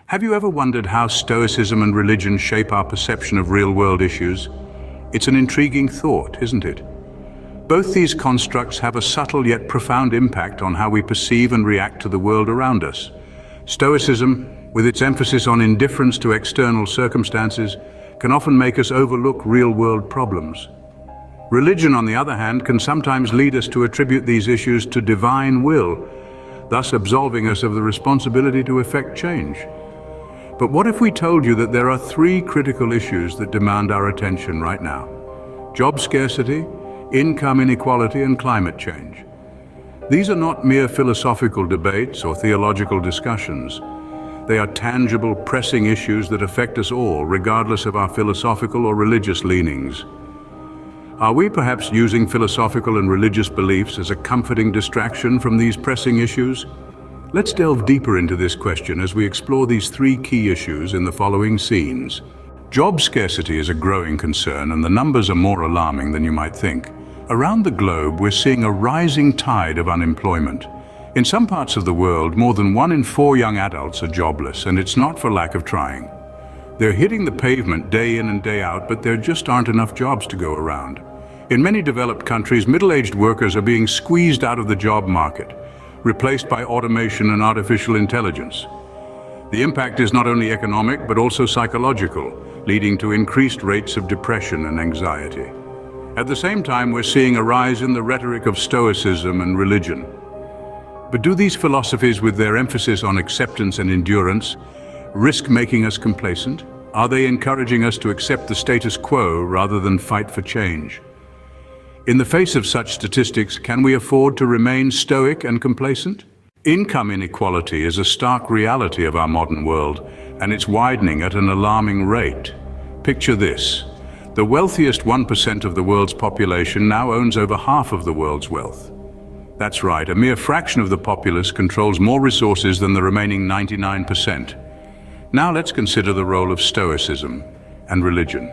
Have you ever wondered how Stoicism and religion shape our perception of real-world issues? It's an intriguing thought, isn't it? Both these constructs have a subtle yet profound impact on how we perceive and react to the world around us. Stoicism, with its emphasis on indifference to external circumstances, can often make us overlook real-world problems. Religion, on the other hand, can sometimes lead us to attribute these issues to divine will, thus absolving us of the responsibility to effect change. But what if we told you that there are three critical issues that demand our attention right now? Job scarcity, income inequality, and climate change. These are not mere philosophical debates or theological discussions. They are tangible, pressing issues that affect us all, regardless of our philosophical or religious leanings. Are we perhaps using philosophical and religious beliefs as a comforting distraction from these pressing issues? Let's delve deeper into this question as we explore these three key issues in the following scenes. Job scarcity is a growing concern, and the numbers are more alarming than you might think. Around the globe, we're seeing a rising tide of unemployment. In some parts of the world, more than 1 in 4 young adults are jobless, and it's not for lack of trying. They're hitting the pavement day in and day out, but there just aren't enough jobs to go around. In many developed countries, middle-aged workers are being squeezed out of the job market, replaced by automation and artificial intelligence. The impact is not only economic, but also psychological, leading to increased rates of depression and anxiety. At the same time, we're seeing a rise in the rhetoric of Stoicism and religion. But do these philosophies, with their emphasis on acceptance and endurance, risk making us complacent? Are they encouraging us to accept the status quo rather than fight for change? In the face of such statistics, can we afford to remain stoic and complacent? Income inequality is a stark reality of our modern world, and it's widening at an alarming rate. Picture this. The wealthiest 1% of the world's population now owns over half of the world's wealth. That's right, a mere fraction of the populace controls more resources than the remaining 99%. Now let's consider the role of Stoicism and religion.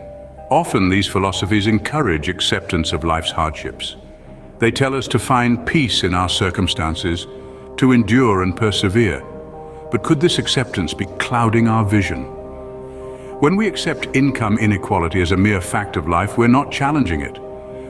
Often these philosophies encourage acceptance of life's hardships. They tell us to find peace in our circumstances, to endure and persevere. But could this acceptance be clouding our vision? When we accept income inequality as a mere fact of life, we're not challenging it.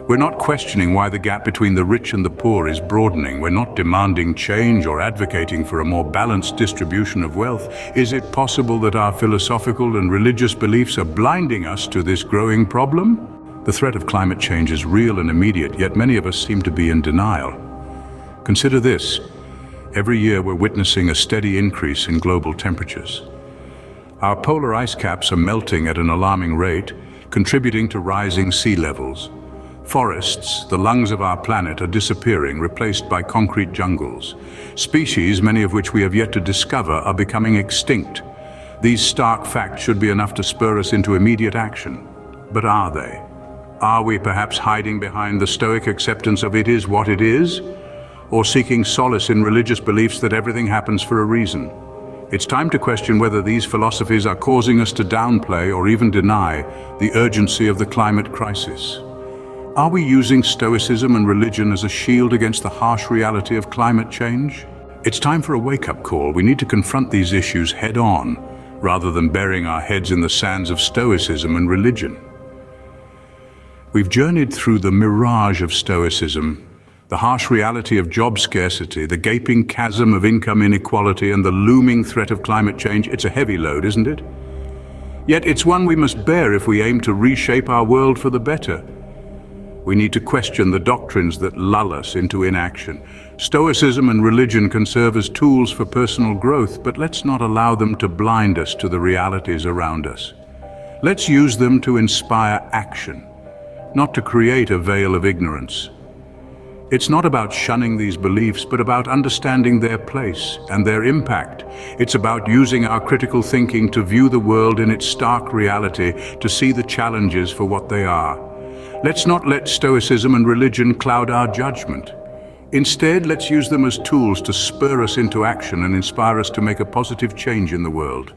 We're not questioning why the gap between the rich and the poor is broadening. We're not demanding change or advocating for a more balanced distribution of wealth. Is it possible that our philosophical and religious beliefs are blinding us to this growing problem? The threat of climate change is real and immediate, yet many of us seem to be in denial. Consider this. Every year we're witnessing a steady increase in global temperatures. Our polar ice caps are melting at an alarming rate, contributing to rising sea levels. Forests, the lungs of our planet, are disappearing, replaced by concrete jungles. Species, many of which we have yet to discover, are becoming extinct. These stark facts should be enough to spur us into immediate action. But are they? Are we perhaps hiding behind the stoic acceptance of it is what it is? Or seeking solace in religious beliefs that everything happens for a reason? It's time to question whether these philosophies are causing us to downplay or even deny the urgency of the climate crisis. Are we using Stoicism and religion as a shield against the harsh reality of climate change? It's time for a wake-up call. We need to confront these issues head-on, rather than burying our heads in the sands of Stoicism and religion. We've journeyed through the mirage of Stoicism, the harsh reality of job scarcity, the gaping chasm of income inequality, and the looming threat of climate change. It's a heavy load, isn't it? Yet it's one we must bear if we aim to reshape our world for the better. We need to question the doctrines that lull us into inaction. Stoicism and religion can serve as tools for personal growth, but let's not allow them to blind us to the realities around us. Let's use them to inspire action, not to create a veil of ignorance. It's not about shunning these beliefs, but about understanding their place and their impact. It's about using our critical thinking to view the world in its stark reality, to see the challenges for what they are. Let's not let Stoicism and religion cloud our judgment. Instead, let's use them as tools to spur us into action and inspire us to make a positive change in the world.